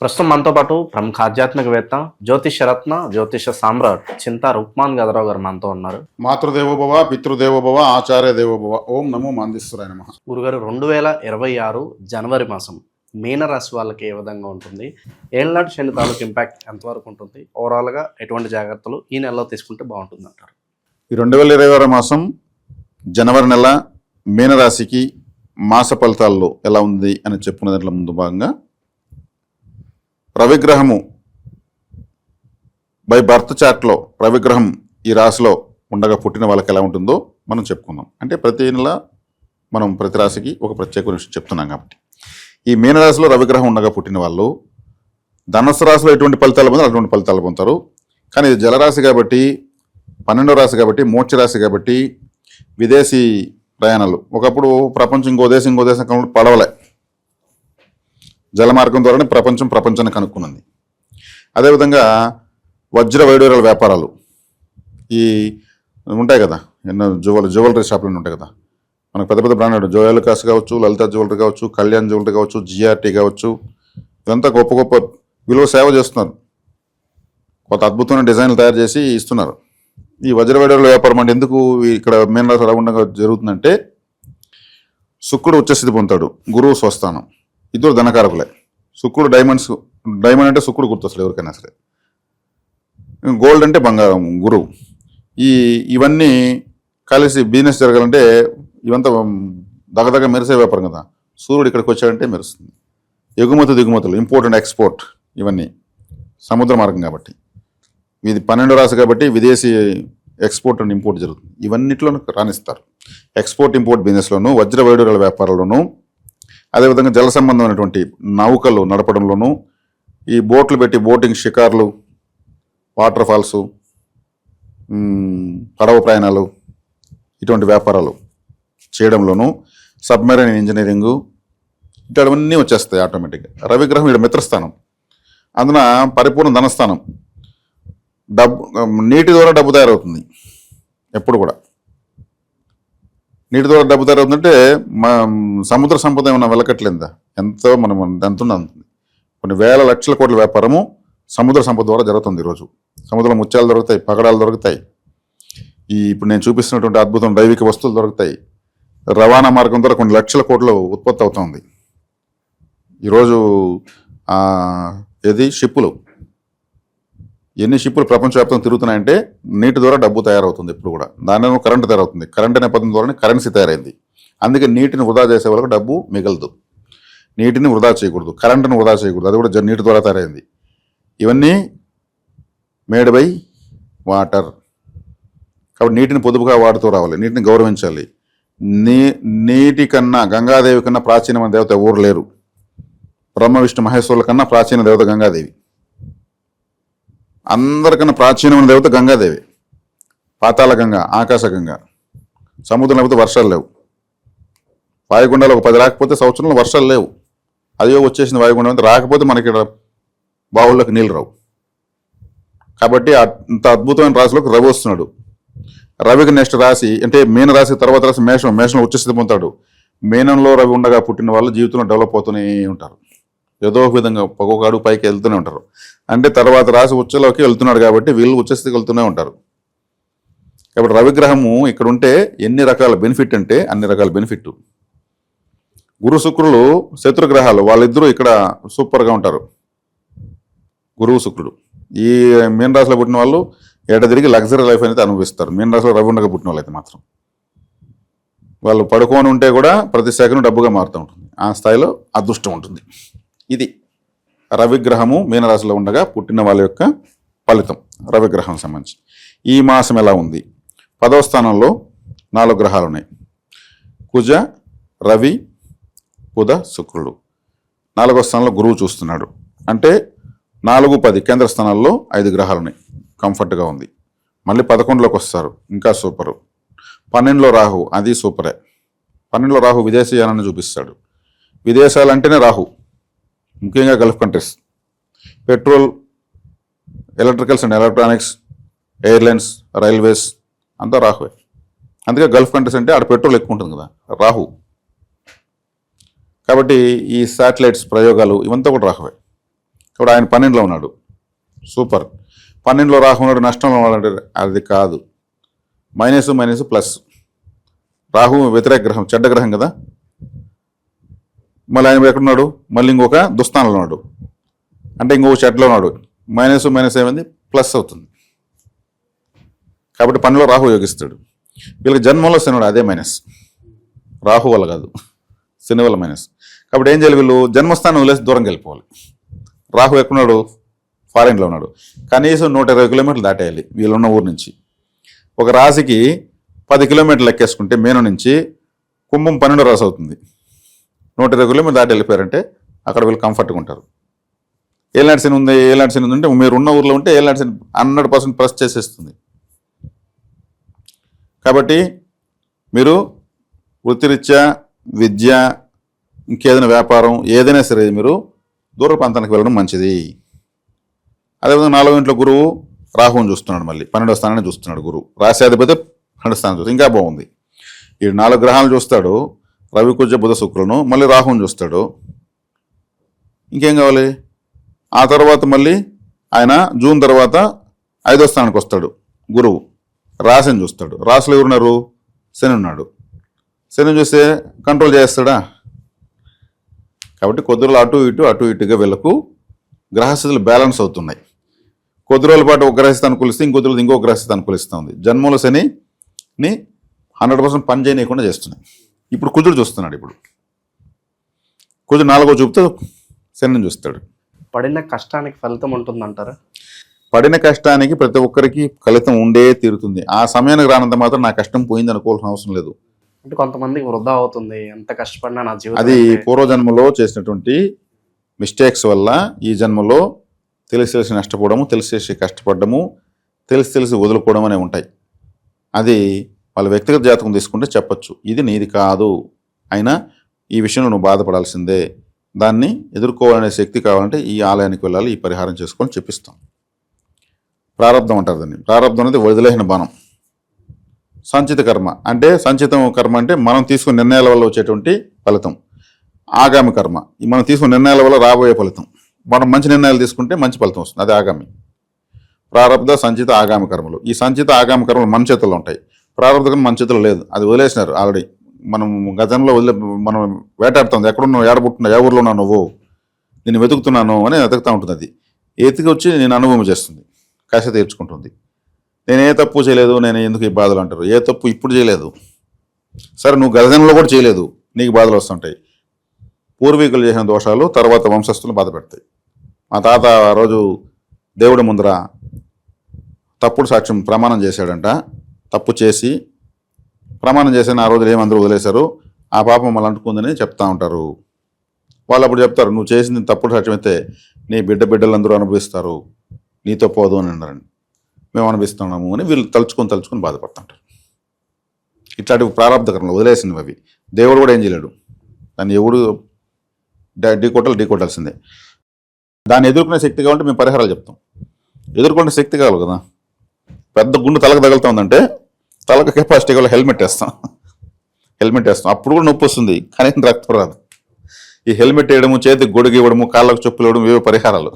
ప్రస్తుతం మనతో పాటు ప్రముఖ ఆధ్యాత్మికవేత్త, జ్యోతిషరత్న, జ్యోతిష సామ్రాట్ చింతా రుక్మాన్ గదరావు గారు మనతో ఉన్నారు. మాతృదేవోభవ, పితృదేవోభవ, ఆచార్య దేవోభవ. ఓం నమో మాందేశ్వరాయ నమః. గురుగారు 2026 జనవరి మాసం మీనరాశి వాళ్ళకి ఏ విధంగా ఉంటుంది? ఏళ్ళనాటి శని తాలూకు ఇంపాక్ట్ ఎంతవరకు ఉంటుంది? ఓవరాల్గా ఎటువంటి జాగ్రత్తలు ఈ నెలలో తీసుకుంటే బాగుంటుంది అంటారు? ఈ 2026 మాసం జనవరి నెల మీనరాశికి మాస ఫలితాల్లో ఎలా ఉంది అని చెప్పుకునే దాంట్లో ముందు భాగంగా రవిగ్రహము బై బర్త్ చార్ట్లో రవిగ్రహం ఈ రాశిలో ఉండగా పుట్టిన వాళ్ళకి ఎలా ఉంటుందో మనం చెప్పుకుందాం. అంటే ప్రతి నెల మనం ప్రతి రాశికి ఒక ప్రత్యేక విషయం చెప్తున్నాం కాబట్టి ఈ మీనరాశిలో రవిగ్రహం ఉండగా పుట్టిన వాళ్ళు ధనుస్సు రాశిలో ఎటువంటి ఫలితాలు పొందారు అటువంటి ఫలితాలు పొందుతారు. కానీ ఇది జలరాశి కాబట్టి 12వ రాశి కాబట్టి మోక్ష రాశి కాబట్టి విదేశీ ప్రయాణాలు ఒకప్పుడు ప్రపంచం ఇంకో దేశం పడవలే జలమార్గం ద్వారానే ప్రపంచాన్ని కనుక్కున్నది. అదేవిధంగా వజ్ర వైడూర్యాల వ్యాపారాలు ఈ ఉంటాయి కదా, ఎన్నో జ్యువెలరీ షాపులు ఉంటాయి కదా, మనకు పెద్ద పెద్ద బ్రాండెడ్ జోయలుకాస్ కావచ్చు, లలిత జ్యువెలరీ కావచ్చు, కళ్యాణ్ జ్యువెలరీ కావచ్చు, జిఆర్టీ కావచ్చు, ఇదంతా గొప్ప గొప్ప విలువ సేవ చేస్తున్నారు. కొత్త అద్భుతమైన డిజైన్లు తయారు చేసి ఇస్తున్నారు. ఈ వజ్ర వైడూర్యాల వ్యాపారం అంటే ఎందుకు ఇక్కడ మీనరాశి రగుండంగా జరుగుతుందంటే శుక్రుడు ఉచ్చస్థితి పొందుతాడు, గురువు స్వస్థానం, ఇద్దరు ధనకారకులే. శుక్రుడు డైమండ్ అంటే శుక్రుడు గుర్తొస్తాడు ఎవరికైనా సరే. గోల్డ్ అంటే బంగారం, గురువు. ఇవన్నీ కలిసి బిజినెస్ జరగాలంటే ఇవంతా దగదగ మెరిసే వ్యాపారం కదా. సూర్యుడు ఇక్కడికి వచ్చాడంటే మెరుస్తుంది. ఎగుమతి దిగుమతులు, ఇంపోర్ట్ అండ్ ఎక్స్పోర్ట్, ఇవన్నీ సముద్ర మార్గం కాబట్టి ఇది 12వ రాశి కాబట్టి విదేశీ ఎక్స్పోర్ట్ అండ్ ఇంపోర్ట్ జరుగుతుంది. ఇవన్నిట్లోనూ రాణిస్తారు. ఎక్స్పోర్ట్ ఇంపోర్ట్ బిజినెస్లోను, వజ్ర వైడూర్యాల వ్యాపారాల్లోనూ, అదేవిధంగా జల సంబంధమైనటువంటి నౌకలు నడపడంలోనూ, ఈ బోట్లు పెట్టి బోటింగ్, షికార్లు, వాటర్ ఫాల్స్, పడవ ప్రయాణాలు, ఇటువంటి వ్యాపారాలు చేయడంలోనూ, సబ్మెరైన్ ఇంజనీరింగు, ఇట్లాంటివన్నీ వచ్చేస్తాయి ఆటోమేటిక్గా. రవిగ్రహం ఇక్కడ మిత్రస్థానం, అందున పరిపూర్ణ ధనస్థానం. నీటి ద్వారా డబ్బు తయారవుతుంది. ఎప్పుడు కూడా నీటి ద్వారా డబ్బు తయారవుతుందంటే సముద్ర సంపద ఏమైనా వెలకట్లేదా? ఎంత ఉంటుంది. కొన్ని వేల లక్షల కోట్ల వ్యాపారము సముద్ర సంపద ద్వారా జరుగుతుంది. ఈరోజు సముద్రంలో ముత్యాలు దొరుకుతాయి, పగడాలు దొరుకుతాయి, ఇప్పుడు నేను చూపిస్తున్నటువంటి అద్భుతం దైవిక వస్తువులు దొరుకుతాయి. రవాణా మార్గం ద్వారా కొన్ని లక్షల కోట్లు ఉత్పత్తి అవుతుంది. ఈరోజు షిప్పులు, ఎన్ని షిప్పులు ప్రపంచవ్యాప్తంగా తిరుగుతున్నాయంటే నీటి ద్వారా డబ్బు తయారవుతుంది. ఇప్పుడు కూడా దానిలో కరెంటు తయారవుతుంది. కరెంట్ అనే పదం ద్వారానే కరెన్సీ తయారైంది. అందుకే నీటిని వృధా చేసే వాళ్ళకి డబ్బు మిగలదు. నీటిని వృధా చేయకూడదు, కరెంటుని వృధా చేయకూడదు, అది కూడా నీటి ద్వారా తయారైంది. ఇవన్నీ మేడ్ బై వాటర్ కాబట్టి నీటిని పొదుపుగా వాడుతూ రావాలి, నీటిని గౌరవించాలి. నీటి కన్నా, గంగాదేవి కన్నా ప్రాచీనమైన దేవత ఎవరు లేరు. బ్రహ్మ విష్ణు మహేశ్వరుల కన్నా ప్రాచీన దేవత గంగాదేవి. అందరికన్నా ప్రాచీనమైన దేవత గంగాదేవి. పాతాళ గంగ, ఆకాశ గంగ. సముద్రం లేకపోతే వర్షాలు లేవు. వాయుగుండాలు ఒక 10 రాకపోతే సంవత్సరంలో వర్షాలు లేవు. అదే వచ్చేసింది వాయుగుండం, రాకపోతే మనకి ఇక్కడ బావుల్లోకి నీళ్ళు రావు. కాబట్టి అంత అద్భుతమైన రాశిలోకి రవి వస్తున్నాడు. రవికి నెక్స్ట్ రాశి అంటే మీన రాశి తర్వాత రాశి మేషం. మేషంలో ఉచ్చస్థితి పొందుతాడు. మీనంలో రవి ఉండగా పుట్టిన వాళ్ళు జీవితంలో డెవలప్ అవుతూనే ఉంటారు. ఏదో ఒక విధంగా ఒక్కొక్క అడుగు పైకి వెళ్తూనే ఉంటారు. అంటే తర్వాత రాశి ఉచ్చలోకి వెళ్తున్నాడు కాబట్టి వీళ్ళు ఉచ్చస్థితికి వెళ్తూనే ఉంటారు. కాబట్టి రవిగ్రహము ఇక్కడ ఉంటే ఎన్ని రకాల బెనిఫిట్ అంటే అన్ని రకాల బెనిఫిట్. గురు శుక్రులు శత్రుగ్రహాలు, వాళ్ళిద్దరూ ఇక్కడ సూపర్గా ఉంటారు. గురువు శుక్రుడు ఈ మీన రాశిలో పుట్టిన వాళ్ళు తిరిగి లగ్జరీ లైఫ్ అనేది అనుభవిస్తారు. మీన రాశిలో రవి ఉండగా పుట్టిన వాళ్ళు అయితే మాత్రం వాళ్ళు పడుకొని ఉంటే కూడా ప్రతి సెకండ్ డబ్బుగా మారుతూ ఉంటుంది. ఆ స్థాయిలో అదృష్టం ఉంటుంది. ఇది రవిగ్రహము మీనరాశిలో ఉండగా పుట్టిన వాళ్ళ యొక్క ఫలితం. రవిగ్రహం సంబంధించి ఈ మాసం ఎలా ఉంది? 10వ స్థానంలో 4 గ్రహాలు ఉన్నాయి. కుజ, రవి, బుధ, శుక్రుడు. 4వ స్థానంలో గురువు చూస్తున్నాడు. అంటే 4, 10 కేంద్ర స్థానాల్లో 5 గ్రహాలు ఉన్నాయి. కంఫర్ట్గా ఉంది. మళ్ళీ 11లోకి వస్తారు, ఇంకా సూపరు. 12లో రాహు, అది సూపరే. 12లో రాహు విదేశీయానాన్ని చూపిస్తాడు. విదేశాలు అంటేనే రాహు, ముఖ్యంగా Gulf countries. Petrol, electricals and electronics, airlines, railways అంతా రాహువే. అందుకే గల్ఫ్ కంట్రీస్ అంటే ఆడ పెట్రోల్ ఎక్కువ ఉంటుంది కదా, రాహు. కాబట్టి ఈ శాటిలైట్స్ ప్రయోగాలు ఇవంతా కూడా రాహువే. ఇప్పుడు ఆయన 12లో ఉన్నాడు, సూపర్. 12లో రాహు ఉన్నాడు, నష్టంలో ఉన్నాడు, అది కాదు. Minus minus plus. రాహు వ్యతిరేక గ్రహం, చెడ్డ గ్రహం కదా. మళ్ళీ ఆయన ఎక్కడున్నాడు, మళ్ళీ ఇంకొక దుస్థానంలో ఉన్నాడు, అంటే ఇంకొక చెడ్డలో ఉన్నాడు. మైనస్ మైనస్ ఏమైంది, ప్లస్ అవుతుంది. కాబట్టి 12లో రాహు యోగిస్తాడు. వీళ్ళకి జన్మంలో శనుడు, అదే మైనస్. రాహు వల్ల కాదు, శని వల్ల మైనస్. కాబట్టి ఏం చేయాలి, వీళ్ళు జన్మస్థానం వదిలేసి దూరంకి వెళ్ళిపోవాలి. రాహు ఎక్కడున్నాడు, ఫారెన్లో ఉన్నాడు. కనీసం 120 కిలోమీటర్లు దాటేయాలి వీళ్ళున్న ఊరు నుంచి. ఒక రాశికి 10 కిలోమీటర్లు లెక్కేసుకుంటే మేను నుంచి కుంభం 12 రాశి అవుతుంది. 120 కిలోమీటర్లు దాటి వెళ్ళిపోయారంటే అక్కడ వీళ్ళు కంఫర్ట్గా ఉంటారు. ఏలాంటి శని ఉంది, ఏలాంటి శని ఉందంటే మీరు ఉన్న ఊర్లో ఉంటే ఏలాంటి శని 100% ప్రెస్ చేసేస్తుంది. కాబట్టి మీరు వృత్తిరీత్యా, విద్య, ఇంకేదైనా వ్యాపారం, ఏదైనా సరే మీరు దూర ప్రాంతానికి వెళ్ళడం మంచిది. అదేవిధంగా 4వ ఇంట్లో గురువు రాహువుని చూస్తున్నాడు, మళ్ళీ 12వ స్థానాన్ని చూస్తున్నాడు గురువు. రాశ్యాధిపతి 12వ స్థానం చూస్తాడు, ఇంకా బాగుంది. ఈ 4 గ్రహాలు చూస్తాడు, రవి, కుజ, బుధ, శుక్రులను, మళ్ళీ రాహువుని చూస్తాడు. ఇంకేం కావాలి? ఆ తర్వాత మళ్ళీ ఆయన జూన్ తర్వాత 5వ స్థానానికి వస్తాడు గురువు, రాశిని చూస్తాడు. రాశిలో ఎవరున్నారు, శని ఉన్నాడు. శని చూస్తే కంట్రోల్ చేస్తాడా? కాబట్టి కొద్ది రోజులు అటు ఇటుగా వీళ్ళకు గ్రహస్థితులు బ్యాలెన్స్ అవుతున్నాయి. కొద్ది రోజుల పాటు ఒక గ్రహస్థితి అనుకూలిస్తే ఇంకొద్ది రోజులు ఇంకో గ్రహస్థితి అనుకూలిస్తుంది. జన్మలో శనిని 100% పని చేయనీయకుండా చేస్తున్నాయి. ఇప్పుడు కుజుడు చూస్తున్నాడు. ఇప్పుడు కుజుడు 4వ చూపుతో శనిని చూస్తాడు. పడిన కష్టానికి ఫలితం ఉంటుందంటారా? పడిన కష్టానికి ప్రతి ఒక్కరికి ఫలితం ఉండే తీరుతుంది. ఆ సమయానికి రానంత మాత్రం నా కష్టం పోయింది అనుకోవాల్సిన అవసరం లేదు. అంటే కొంతమందికి వృధా అవుతుంది, ఎంత కష్టపడినా నా జీవితం. అది పూర్వజన్మలో చేసినటువంటి మిస్టేక్స్ వల్ల ఈ జన్మలో తెలిసి నష్టపోవడము, తెలిసి కష్టపడము, తెలిసి వదులుకోవడం అనేవి ఉంటాయి. అది వాళ్ళ వ్యక్తిగత జాతకం తీసుకుంటే చెప్పచ్చు, ఇది నీది కాదు, అయినా ఈ విషయంలో నువ్వు బాధపడాల్సిందే, దాన్ని ఎదుర్కోవాలనే శక్తి కావాలంటే ఈ ఆలయానికి వెళ్ళాలి, ఈ పరిహారం చేసుకొని చెప్పిస్తాం. ప్రారంధం అంటారు దాన్ని. ప్రారంధం అనేది వదిలేసిన బాణం. సంచిత కర్మ అంటే, సంచితం కర్మ అంటే మనం తీసుకున్న నిర్ణయాల వల్ల వచ్చేటువంటి ఫలితం. ఆగామి కర్మ, మనం తీసుకున్న నిర్ణయాల వల్ల రాబోయే ఫలితం. మనం మంచి నిర్ణయాలు తీసుకుంటే మంచి ఫలితం వస్తుంది, అది ఆగామి. ప్రారంధ, సంచిత, ఆగామి కర్మలు. ఈ సంచిత, ఆగామి కర్మలు మన చేతుల్లో ఉంటాయి. ప్రారంభ కర్మ మన చేతుల్లో లేదు, అది వదిలేసినారు ఆల్రెడీ. మనం గతంలో మనం వేటాడుతుంది, ఎక్కడున్నావు, ఏడబుట్టున్నావు, ఏ ఊర్లో ఉన్నావు నువ్వు, నేను వెతుకుతున్నాను అని వెతుకుతూ ఉంటుంది. అది ఎతికి వచ్చి నేను అనుభవం చేస్తుంది, కష తీర్చుకుంటుంది. నేను ఏ తప్పు చేయలేదు, నేను ఎందుకు ఈ బాధలు అంటారు. ఏ తప్పు ఇప్పుడు చేయలేదు, సరే నువ్వు గతంలో కూడా చేయలేదు, నీకు బాధలు వస్తుంటాయి. పూర్వీకులు చేసిన దోషాలు తర్వాత వంశస్థులు బాధ పెడతాయి. మా తాత ఆ రోజు దేవుడి ముందర తప్పుడు సాక్ష్యం ప్రమాణం చేశాడంట. తప్పు చేసి ప్రమాణం చేసిన ఆ రోజులు ఏమందరూ వదిలేశారు, ఆ పాపం మళ్ళీ అంటుకుందని చెప్తా ఉంటారు. వాళ్ళు అప్పుడు చెప్తారు, నువ్వు చేసింది తప్పుడు సాక్ష్యం అయితే నీ బిడ్డలందరూ అనుభవిస్తారు, నీతో పోదు అని అన్నారండి. మేము అనుభవిస్తున్నాము అని వీళ్ళు తలుచుకొని బాధపడుతుంటారు. ఇట్లాంటి ప్రారంభకరంలో వదిలేసినవి అవి. దేవుడు కూడా ఏం చేయలేడు, దాన్ని ఎవడు ఢీకొట్టాల్సిందే. దాన్ని ఎదుర్కొనే శక్తి కావాలంటే మేము పరిహారాలు చెప్తాం. ఎదుర్కొనే శక్తి కావాలి కదా. పెద్ద గుండు తలకు తగులుతుందంటే తలకు కెపాసిటీ కావాలి, హెల్మెట్ వేస్తాం. అప్పుడు కూడా నొప్పి వస్తుంది, కానీ రక్తం రాదు. ఈ హెల్మెట్ వేయడము, చేతికి గొడుగు ఇవ్వడము, కాళ్ళకు చెప్పులు ఇవ్వడం, ఇవే పరిహారాలు.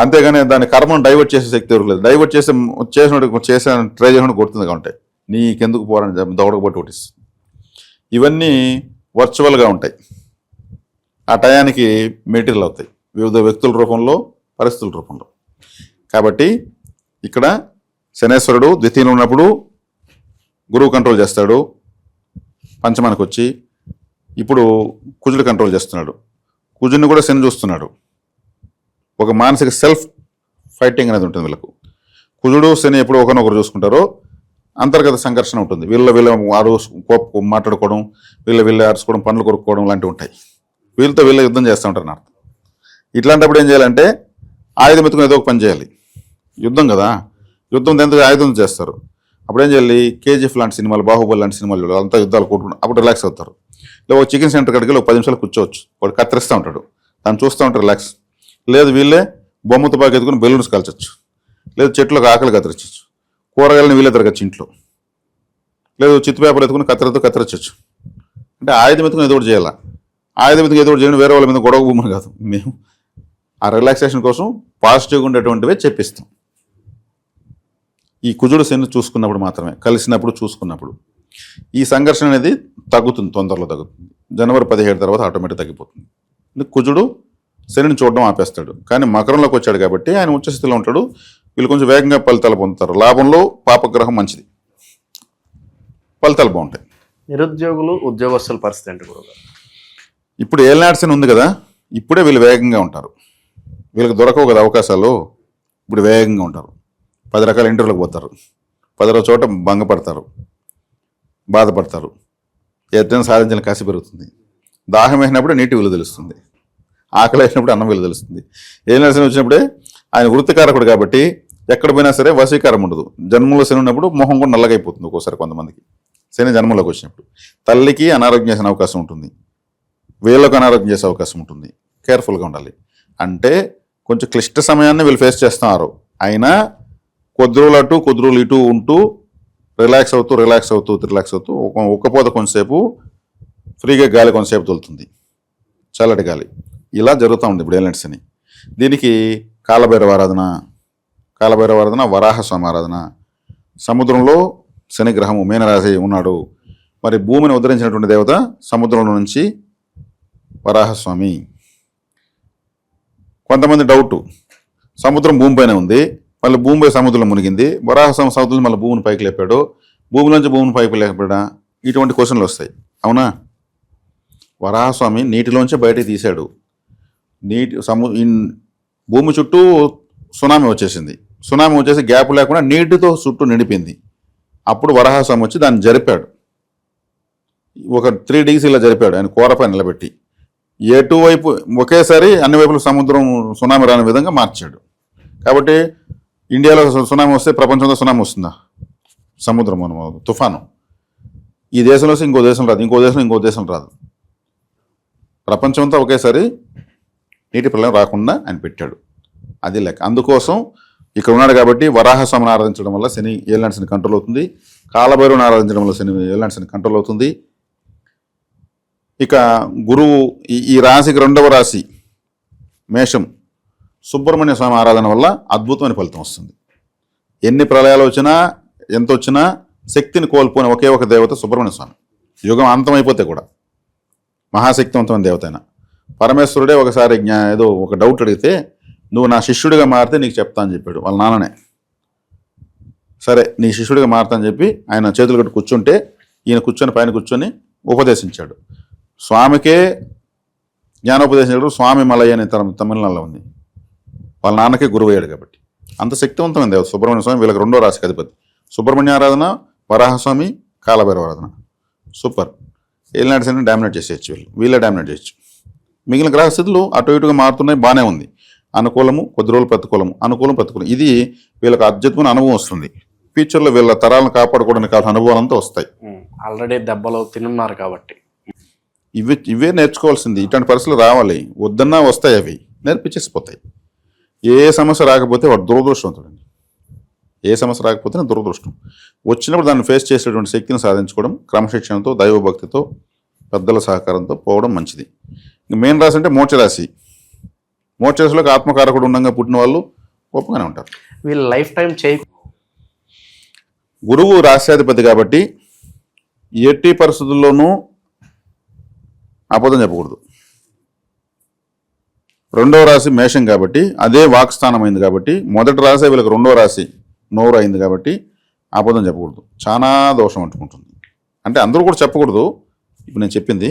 అంతేగాని దాని కర్మను డైవర్ట్ చేసే శక్తి ఎవరికి లేదు. డైవర్ట్ చేసిన ట్రై చేసిన కొడుతుంది కాబట్టి నీకెందుకు పోరని దౌడకబట్టి కొట్టిస్తుంది. ఇవన్నీ వర్చువల్గా ఉంటాయి, ఆ టయానికి మెటీరియల్ అవుతాయి, వివిధ వ్యక్తుల రూపంలో, పరిస్థితుల రూపంలో. కాబట్టి ఇక్కడ శనేశ్వరుడు ద్వితీయంలో ఉన్నప్పుడు గురువు కంట్రోల్ చేస్తాడు, పంచమానికి వచ్చి. ఇప్పుడు కుజుడు కంట్రోల్ చేస్తున్నాడు, కుజుడిని కూడా శని చూస్తున్నాడు. ఒక మానసిక సెల్ఫ్ ఫైటింగ్ అనేది ఉంటుంది వీళ్ళకు. కుజుడు శని ఎప్పుడు ఒకరినొకరు చూసుకుంటారో అంతర్గత సంఘర్షణ ఉంటుంది. వీళ్ళ మాట్లాడుకోవడం, వీళ్ళ అరుచుకోవడం, పనులు కొరుక్కోవడం లాంటివి ఉంటాయి. వీళ్ళతో యుద్ధం చేస్తూ ఉంటారు అర్థం. ఇట్లాంటప్పుడు ఏం చేయాలంటే ఆయుధం ఎత్తుకుని ఏదో ఒక పని చేయాలి. యుద్ధం కదా, యుద్ధం ఎంత ఆయుధం చేస్తారు. అప్పుడు ఏం చేయాలి, కేజీఎఫ్ లాంటి సినిమాలు, బాహుబలి లాంటి సినిమాలు చూడాలి, అంతా యుద్ధాలు కొట్టుకుంటారు, అప్పుడు రిలాక్స్ అవుతారు. లేదా ఒక చికెన్ సెంటర్ కాడికి ఒక 10 నిమిషాలు కూర్చోవచ్చు, వాడు కత్తిరిస్తూ ఉంటాడు, దాన్ని చూస్తూ ఉంటారు, రిలాక్స్. లేదు వీళ్ళే బొమ్మ తుపాకి ఎత్తుకుని బెలూన్స్ కాల్చొచ్చు, లేదు చెట్లకు ఆకలి కత్తిరించవచ్చు, కూరగాయలను వీళ్ళే తిరగచ్చు ఇంట్లో, లేదు చిత్తు పేపర్ ఎత్తుకుని కత్తిరించవచ్చు. అంటే ఆయుధం ఎత్తుకుని ఏదో ఒకటి చేయాలా. ఆయుధం ఎత్తుకుని ఏదో ఒకటి చేయడం వేరే వాళ్ళ మీద గొడవ భూమని కాదు. మేము ఆ రిలాక్సేషన్ కోసం పాజిటివ్గా ఉండేటువంటివే చెప్పిస్తాం. ఈ కుజుడు శని చూసుకున్నప్పుడు మాత్రమే, కలిసినప్పుడు చూసుకున్నప్పుడు ఈ సంఘర్షణ అనేది తగ్గుతుంది, తొందరలో తగ్గుతుంది. జనవరి 17 తర్వాత ఆటోమేటిక్ తగ్గిపోతుంది. కుజుడు శనిని చూడడం ఆపేస్తాడు. కానీ మకరంలోకి వచ్చాడు కాబట్టి ఆయన ఉచ్చస్థితిలో ఉంటాడు. వీళ్ళు కొంచెం వేగంగా ఫలితాలు పొందుతారు. లాభంలో పాపగ్రహం మంచిది, ఫలితాలు బాగుంటాయి. నిరుద్యోగులు ఉద్యోగస్తుల పరిస్థితి ఏంటి గురుగారు? ఇప్పుడు ఏలినాటి శని ఉంది కదా, ఇప్పుడే వీళ్ళు వేగంగా ఉంటారు. వీళ్ళకి దొరకవు కదా అవకాశాలు, ఇప్పుడు వేగంగా ఉంటారు. 10 రకాల ఇంటర్వ్యూలకు పోతారు, 10 చోట భంగపడతారు, బాధపడతారు. ఎత్తైనా సాధించిన కసి పెరుగుతుంది. దాహం వేసినప్పుడే నీటి విలువ తెలుస్తుంది, ఆకలి వేసినప్పుడు అన్నం విలువ తెలుస్తుంది. ఏలినాటి శని వచ్చినప్పుడే ఆయన వృత్తికారకుడు కాబట్టి ఎక్కడ పోయినా సరే వశీకారం ఉండదు. జన్మంలో శని ఉన్నప్పుడు మొహం కూడా నల్లగైపోతుంది ఒక్కోసారి కొంతమందికి. శని జన్మంలోకి వచ్చినప్పుడు తల్లికి అనారోగ్యం చేసిన అవకాశం ఉంటుంది, వీళ్ళకు అనారోగ్యం చేసే అవకాశం ఉంటుంది. కేర్ఫుల్గా ఉండాలి. అంటే కొంచెం క్లిష్ట సమయాన్ని వీళ్ళు ఫేస్ చేస్తున్నారు. అయినా కొద్ది రోజులు అటు కొద్ది రోజులు ఇటు ఉంటూ రిలాక్స్ అవుతూ ఒక్కపోత కొంతసేపు ఫ్రీగా గాలి కొంతసేపు తోలుతుంది, చల్లటి గాలి. ఇలా జరుగుతూ ఉంది ఇప్పుడు ఏలినాటి శని. దీనికి కాలభైరవ ఆరాధన, వరాహస్వామి ఆరాధన. సముద్రంలో శని గ్రహము మీనరాశి ఉన్నాడు. మరి భూమిని ఉద్ధరించినటువంటి దేవత సముద్రంలో నుంచి వరాహస్వామి. కొంతమంది డౌటు, సముద్రం భూమిపైనే ఉంది, మళ్ళీ భూమిపై సముద్రంలో మునిగింది, వరాహస్వామి సముద్రం మళ్ళీ భూమిని పైకి లేపాడు, భూమిలోంచి భూమిని పైకి లేపాడా, ఇటువంటి క్వశ్చన్లు వస్తాయి. అవునా? వరాహస్వామి నీటిలోంచి బయటికి తీశాడు. భూమి చుట్టూ సునామీ వచ్చేసి గ్యాప్ లేకుండా నీటితో చుట్టూ నిండిపోయింది. అప్పుడు వరాహస్వామి వచ్చి దాన్ని జరిపాడు. ఒక 3 degrees ఇలా జరిపాడు ఆయన కూరపై నిలబెట్టి. ఎటువైపు ఒకేసారి అన్ని వైపులు సముద్రం సునామీ రాని విధంగా మార్చాడు. కాబట్టి ఇండియాలో సునామీ వస్తే ప్రపంచంలో సునామీ వస్తుందా? సముద్రం తుఫాను. ఈ దేశంలో వస్తే ఇంకో దేశం రాదు, ఇంకో దేశం రాదు. ప్రపంచంతో ఒకేసారి నీటి ప్రళయం రాకుండా ఆయన పెట్టాడు. అది లెక్క. అందుకోసం ఇక్కడ ఉన్నాడు కాబట్టి వరాహస్వామిని ఆరాధించడం వల్ల శని ఏలినాటి శని కంట్రోల్ అవుతుంది. కాలభైరవుని ఆరాధించడం వల్ల శని ఏలినాటి శని కంట్రోల్ అవుతుంది. ఇక గురువు ఈ రాశికి 2వ రాశి మేషం, సుబ్రహ్మణ్య స్వామి ఆరాధన వల్ల అద్భుతమైన ఫలితం వస్తుంది. ఎన్ని ప్రళయాలు వచ్చినా ఎంత వచ్చినా శక్తిని కోల్పోయిన ఒకే ఒక దేవత సుబ్రహ్మణ్య స్వామి. యుగం అంతమైపోతే కూడా మహాశక్తివంతమైన దేవత అయినా. పరమేశ్వరుడే ఒకసారి ఏదో ఒక డౌట్ అడిగితే, నువ్వు నా శిష్యుడిగా మారితే నీకు చెప్తా అని చెప్పాడు వాళ్ళ నాన్ననే. సరే నీ శిష్యుడిగా మారుతా అని చెప్పి ఆయన చేతులు కట్టి కూర్చుంటే ఈయన పైన కూర్చొని ఉపదేశించాడు. స్వామికే జ్ఞానోపదేశించాడు. స్వామి మలయ్య అనే తమిళనాడులో ఉంది. వాళ్ళ నాన్నకే గురువు అయ్యాడు కాబట్టి అంత శక్తివంతమైన దేవత సుబ్రహ్మణ్య స్వామి. వీళ్ళకి 2వ రాశికి అధిపతి. సుబ్రహ్మణ్య ఆరాధన, వరాహస్వామి, కాలభైరవ ఆరాధన. సూపర్. ఏలినాటి శని డామినేట్ చేసేయచ్చు, వీళ్ళే డామినేట్ చేయొచ్చు. మిగిలిన గ్రహస్థితులు అటు ఇటుగా మారుతున్నాయి, బాగానే ఉంది. అనుకూలము, కొద్ది రోజులు ప్రతికూలము, అనుకూలం ప్రతికూలం. ఇది వీళ్ళకి అద్భుతమైన అనుభవం వస్తుంది. ఫ్యూచర్లో వీళ్ళ తరాలను కాపాడుకోవడానికి కావాల్సిన అనుభవాలంతా వస్తాయి. ఆల్రెడీ దెబ్బలు తినున్నారు కాబట్టి ఇవే నేర్చుకోవాల్సింది. ఇట్లాంటి పరిస్థితులు రావాలి, వద్దన్నా వస్తాయి, అవి నేర్పించేసిపోతాయి. ఏ సమస్య రాకపోతే వాడు దురదృష్టవంతుడండి. ఏ సమస్య రాకపోతేనే దురదృష్టం. వచ్చినప్పుడు దాన్ని ఫేస్ చేసేటువంటి శక్తిని సాధించుకోవడం, క్రమశిక్షణతో, దైవభక్తితో, పెద్దల సహకారంతో పోవడం మంచిది. మెయిన్ రాశి అంటే మోక్షరాశి. మోక్షరాశిలోకి ఆత్మకారకుడు ఉండగా పుట్టిన వాళ్ళు గొప్పగానే ఉంటారు. వీళ్ళు లైఫ్ టైం గురువు రాశ్యాధిపతి కాబట్టి ఎట్టి పరిస్థితుల్లోనూ అబద్ధం చెప్పకూడదు. 2వ రాశి మేషం కాబట్టి అదే వాక్స్థానం అయింది కాబట్టి, మొదటి రాశి వీళ్ళకి 2వ రాశి నోరు అయింది కాబట్టి అబద్ధం చెప్పకూడదు. చాలా దోషం అంటుకుంటుంది. అంటే అందరూ కూడా చెప్పకూడదు. ఇప్పుడు నేను చెప్పింది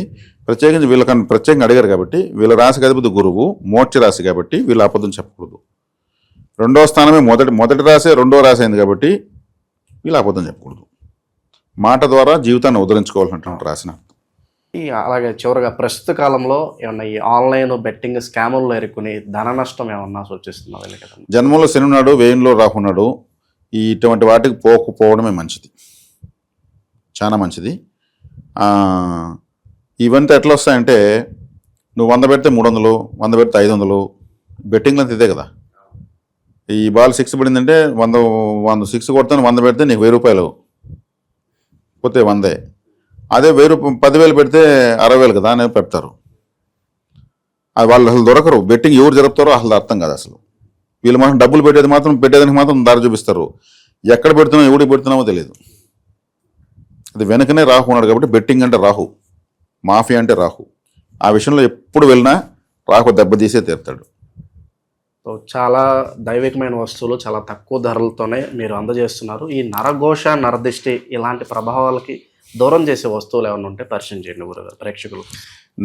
ప్రత్యేకించి వీళ్ళకన్నా ప్రత్యేకంగా అడిగారు కాబట్టి, వీళ్ళ రాశికి అధిపతి గురువు, మోక్ష రాశి కాబట్టి వీళ్ళు అబద్ధం చెప్పకూడదు. 2వ స్థానమే మొదటి రాశి 2వ రాశి అయింది కాబట్టి వీళ్ళు అబద్ధం చెప్పకూడదు. మాట ద్వారా జీవితాన్ని ఉద్ధరించుకోవాల్సినటువంటి రాశిన. అలాగే చివరిగా ప్రస్తుత కాలంలో ఏమన్నా ఈ ఆన్లైన్ బెట్టింగ్ స్కాముల్లో ఎరుకుని ధన నష్టం ఏమన్నా సూచిస్తున్నది కదా? జన్మంలో శని ఉన్నాడు, వ్యయంలో రాహు ఉన్నాడు. ఇటువంటి వాటికి పోకపోవడమే మంచిది, చాలా మంచిది. ఇవంతా ఎట్లా వస్తాయంటే, నువ్వు 100 పెడితే 300, 100 పెడితే 500. బెట్టింగ్లు అంతా ఇదే కదా. ఈ బాల్ 6 పడిందంటే 100 6 కొడతాను, 100 పెడితే నీకు 1000 రూపాయలు పోతే 100. అదే 1000 10,000 పెడితే 60,000 కదా అని పెడతారు. అది వాళ్ళు అసలు దొరకరు. బెట్టింగ్ ఎవరు జరుపుతారో అసలు అర్థం కాదు అసలు. వీళ్ళు మాత్రం డబ్బులు పెట్టేదానికి మాత్రం దారి చూపిస్తారు. ఎక్కడ పెడుతున్నామో ఎవడికి పెడుతున్నామో తెలియదు. అది వెనకనే రాహు ఉన్నాడు కాబట్టి బెట్టింగ్ అంటే రాహు, మాఫియా అంటే రాహు. ఆ విషయంలో ఎప్పుడు వెళ్ళినా రాహు దెబ్బతీసే తీరుతాడు. సో చాలా దైవికమైన వస్తువులు చాలా తక్కువ ధరలతోనే మీరు అందజేస్తున్నారు. ఈ నరఘోష నరదిష్టి ఇలాంటి ప్రభావాలకి దూరం చేసే వస్తువులు ఏమైనా ఉంటే పరిచయం చేయండి గురుగారు ప్రేక్షకులు.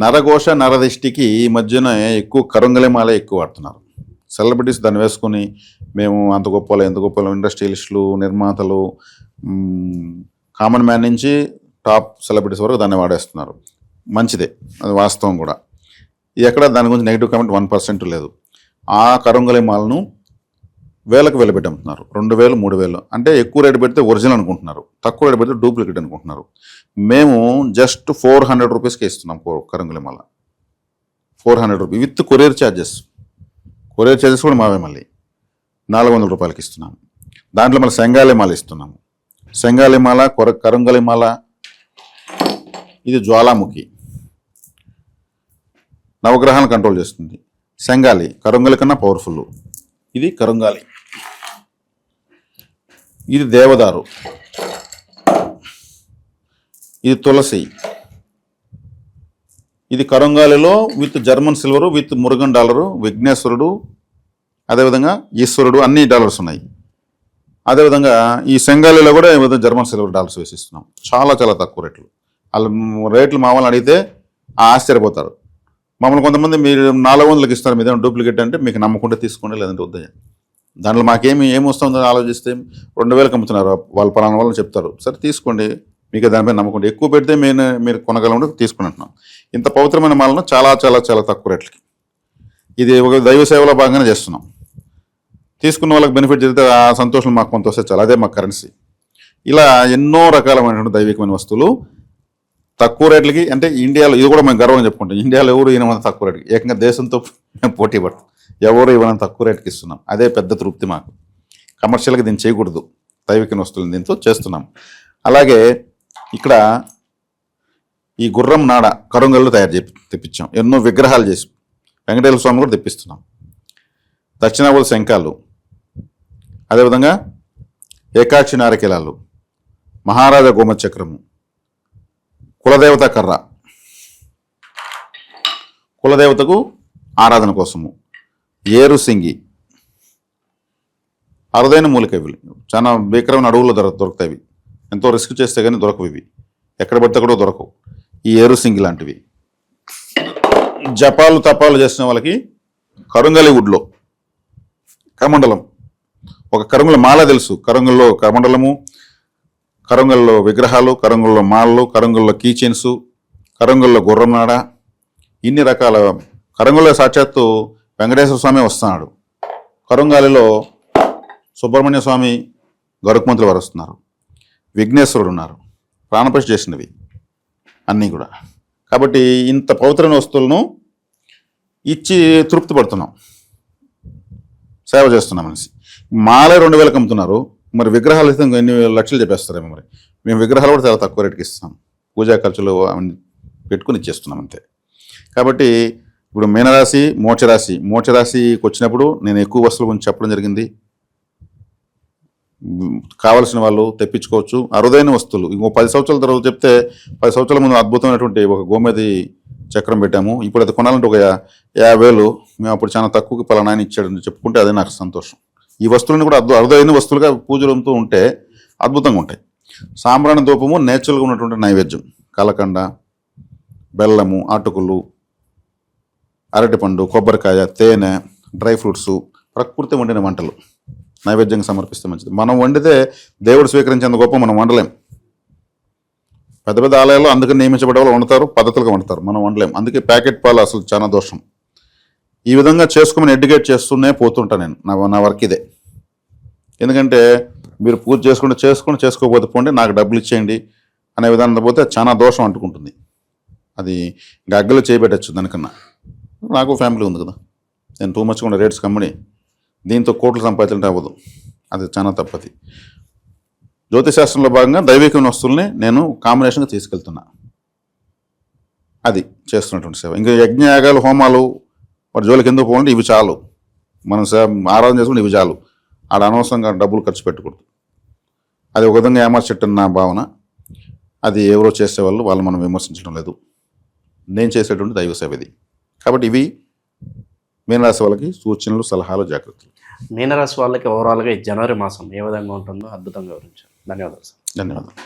నరఘోష నరదిష్టికి ఈ మధ్యన ఎక్కువ కరుంగలిమాలే ఎక్కువ వాడుతున్నారు. సెలబ్రిటీస్ దాన్ని వేసుకొని మేము అంత గొప్పలు ఎంత గొప్పలు, ఇండస్ట్రియలిస్టులు, నిర్మాతలు, కామన్ మ్యాన్ నుంచి టాప్ సెలబ్రిటీస్ వరకు దాన్ని వాడేస్తున్నారు. మంచిదే, అది వాస్తవం కూడా. ఎక్కడ దాని గురించి నెగిటివ్ కామెంట్ 1% లేదు. ఆ కరుంగలిమాలను వేలకు వెలబెట్టి అమ్ముతున్నారు. 2000, 3000 అంటే ఎక్కువ రేటు పెడితే ఒరిజినల్ అనుకుంటున్నారు, తక్కువ రేటు పెడితే డూప్లికేట్ అనుకుంటున్నారు. మేము జస్ట్ 400 రూపీస్కి ఇస్తున్నాం కరుంగలిమాల. 400 rupees with courier charges. Courier charges కూడా మావే. మళ్ళీ 400 రూపాయలకి ఇస్తున్నాము. దాంట్లో మళ్ళీ సెంగాలిమాల ఇస్తున్నాము. సెంగాలిమాల, కరుంగలిమాల, ఇది జ్వాలాముఖి, నవగ్రహాలను కంట్రోల్ చేస్తుంది. సెంగాలి కరుంగలి కన్నా పవర్ఫుల్. ఇది కరుంగాలి, ఇది దేవదారు, ఇది తులసి. ఇది కరుంగాలిలో with German silver, with Murugan dollar, విఘ్నేశ్వరుడు, అదేవిధంగా ఈశ్వరుడు, అన్ని డాలర్స్ ఉన్నాయి. అదేవిధంగా ఈ సెంగాలిలో కూడా జర్మన్ సిల్వర్ డాలర్స్ వేసిస్తున్నాం. చాలా చాలా తక్కువ రేట్లు. వాళ్ళు రేట్లు మా వాళ్ళని అడిగితే ఆశ్చర్యపోతారు. మమ్మల్ని కొంతమంది మీరు 400కి ఇస్తారు, మీద డూప్లికేట్ అంటే మీకు నమ్మకుంటే తీసుకోండి, లేదంటే వద్దయ్యా. దాంట్లో ఏమొస్తుందో ఆలోచిస్తే 2000కి అమ్ముతున్నారు, వాళ్ళు పలానా వాళ్ళని చెప్తారు. సరే తీసుకోండి, మీకు దానిపై నమ్మకండి. ఎక్కువ పెడితే మీరు కొనగలంటే తీసుకుని అంటున్నాం. ఇంత పవిత్రమైన మాలను చాలా చాలా చాలా తక్కువ రేట్లకి, ఇది ఒక దైవ సేవలో భాగంగానే చేస్తున్నాం. తీసుకున్న వాళ్ళకి బెనిఫిట్ జరిగితే ఆ సంతోషం మాకు కొంత వస్తే చాలా, అదే మాకు కరెన్సీ. ఇలా ఎన్నో రకాలమైనటువంటి దైవికమైన వస్తువులు తక్కువ రేట్లకి, అంటే ఇండియాలో ఇది కూడా మేము గర్వంగా చెప్పుకుంటాం. ఇండియాలో ఎవరు ఈయన తక్కువ రేటుకి, ఏకంగా దేశంతో పోటీ పడతాం. ఎవరు ఇవ్వనంత తక్కువ రేటుకి ఇస్తున్నాం. అదే పెద్ద తృప్తి మాకు. కమర్షియల్గా దీన్ని చేయకూడదు, దైవికమైన వస్తువులను దీంతో చేస్తున్నాం. అలాగే ఇక్కడ ఈ గుర్రం నాడ కరుంగల్లో తెప్పించాం. ఎన్నో విగ్రహాలు చేసి వెంకటేశ్వర స్వామి కూడా తెప్పిస్తున్నాం. దక్షిణావుల శంఖాలు, అదేవిధంగా ఏకాక్షి నారికేలాలు, మహారాజా గోమచక్రము, కులదేవత కర్ర, కులదేవతకు ఆరాధన కోసము, ఏరుసింగి, అరుదైన మూలికవి, చాలా భీకరమైన అడవుల్లో దొరుకుతాయి. ఎంతో రిస్క్ చేస్తే కానీ దొరకవు ఇవి, ఎక్కడ పడితే కూడా దొరకవు. ఈ ఏరుసింగి లాంటివి. జపాలు తపాలు చేసిన వాళ్ళకి కరుంగలి వుడ్లో కమండలం, ఒక కరుంగల మాల తెలుసు. కరుంగల్లో కమండలము, కరుంగల్లో విగ్రహాలు, కరుంగల్లో మాలలు, కరుంగల్లో కీచెన్స్, కరుంగల్లో గుర్రంనాడ, ఇన్ని రకాల. కరుంగల్లో సాక్షాత్తు వెంకటేశ్వర స్వామి వస్తున్నాడు. కరుంగాలిలో సుబ్రహ్మణ్య స్వామి, గరుక్మంతులు వారు వస్తున్నారు. విఘ్నేశ్వరుడు ఉన్నారు. ప్రాణప్రతిష్ఠ చేసినవి అన్నీ కూడా. కాబట్టి ఇంత పవిత్రమైన వస్తువులను ఇచ్చి తృప్తి పడుతున్నాం, సేవ చేస్తున్నాం అనేసి. మాలే 2000కి అమ్ముతున్నారు, మరి విగ్రహాలు అయితే ఎన్ని లక్షలు చెప్పేస్తారేమో. మరి మేము విగ్రహాలు కూడా చాలా తక్కువ రేటుకి ఇస్తాం. పూజా ఖర్చులు అవన్నీ పెట్టుకుని ఇచ్చేస్తున్నాం అంతే. కాబట్టి ఇప్పుడు మీనరాశి, మోక్షరాశికి వచ్చినప్పుడు నేను ఎక్కువ వస్తువుల గురించి చెప్పడం జరిగింది. కావలసిన వాళ్ళు తెప్పించుకోవచ్చు. అరుదైన వస్తువులు ఇంకో 10 సంవత్సరాల తర్వాత చెప్తే, 10 సంవత్సరాల ముందు అద్భుతమైనటువంటి ఒక గోమేది చక్రం పెట్టాము. ఇప్పుడు అది కొనాలంటే ఒక 50,000, మేము అప్పుడు చాలా తక్కువకి పలానా ఆయన ఇచ్చాడని చెప్పుకుంటే అదే నాకు సంతోషం. ఈ వస్తువులను కూడా అరుదైన వస్తువులుగా పూజలంతో ఉంటే అద్భుతంగా ఉంటాయి. సాంబ్రాణి ధూపము నేచురల్గా ఉన్నటువంటి నైవేద్యం, కలకండ, బెల్లము, అటుకులు, అరటిపండు, కొబ్బరికాయ, తేనె, డ్రై ఫ్రూట్స్, ప్రకృతి వండిన వంటలు నైవేద్యంగా సమర్పిస్తే మంచిది. మనం వండితే దేవుడు స్వీకరించేంత గొప్ప మనం వండలేం. పెద్ద పెద్ద ఆలయాల్లో అందుకని నియమించబడే వాళ్ళు వండుతారు, పద్ధతులుగా వండుతారు. మనం వండలేం. అందుకే ప్యాకెట్ పాలు అసలు చాలా దోషం. ఈ విధంగా చేసుకోమని ఎడ్యుకేట్ చేస్తూనే పోతుంటా నేను. నా వర్క్ ఇదే. ఎందుకంటే మీరు పూజ చేసుకోకపోతే పోండి, నాకు డబ్బులు ఇచ్చేయండి అనే విధానం పోతే చాలా దోషం అంటుకుంటుంది. అది గగ్గలు చేయబెట్టచ్చు. దానికన్నా నాకు ఫ్యామిలీ ఉంది కదా, నేను టూ మచ్గా ఉండే రేట్స్ కమ్మని దీంతో కోట్లు సంపాదించాలంటే అవ్వదు. అది చాలా తప్పది. జ్యోతిశాస్త్రంలో భాగంగా దైవికమైన వస్తువుల్ని నేను కాంబినేషన్గా తీసుకెళ్తున్నా. అది చేస్తున్నటువంటి సేవ. ఇంకా యజ్ఞయాగాలు, హోమాలు వాటి జోలికి ఎందుకు పోవాలంటే ఇవి చాలు, మనం ఆరాధన చేసుకుంటే ఇవి చాలు. ఆడ అనవసరంగా డబ్బులు ఖర్చు పెట్టకూడదు. అది ఒక విధంగా ఏమార్చెట్టని నా భావన. అది ఎవరో చేసేవాళ్ళు, వాళ్ళు మనం విమర్శించడం లేదు. నేను చేసేటువంటి దైవ సేవ ఇది. కాబట్టి ఇవి మీనరాశి వాళ్ళకి సూచనలు, సలహాలు, జాగ్రత్తలు. మీనరాశి వాళ్ళకి ఓవరాల్గా ఈ జనవరి మాసం ఏ విధంగా ఉంటుందో అద్భుతంగా వివరించారు. ధన్యవాదాలు సార్. ధన్యవాదాలు.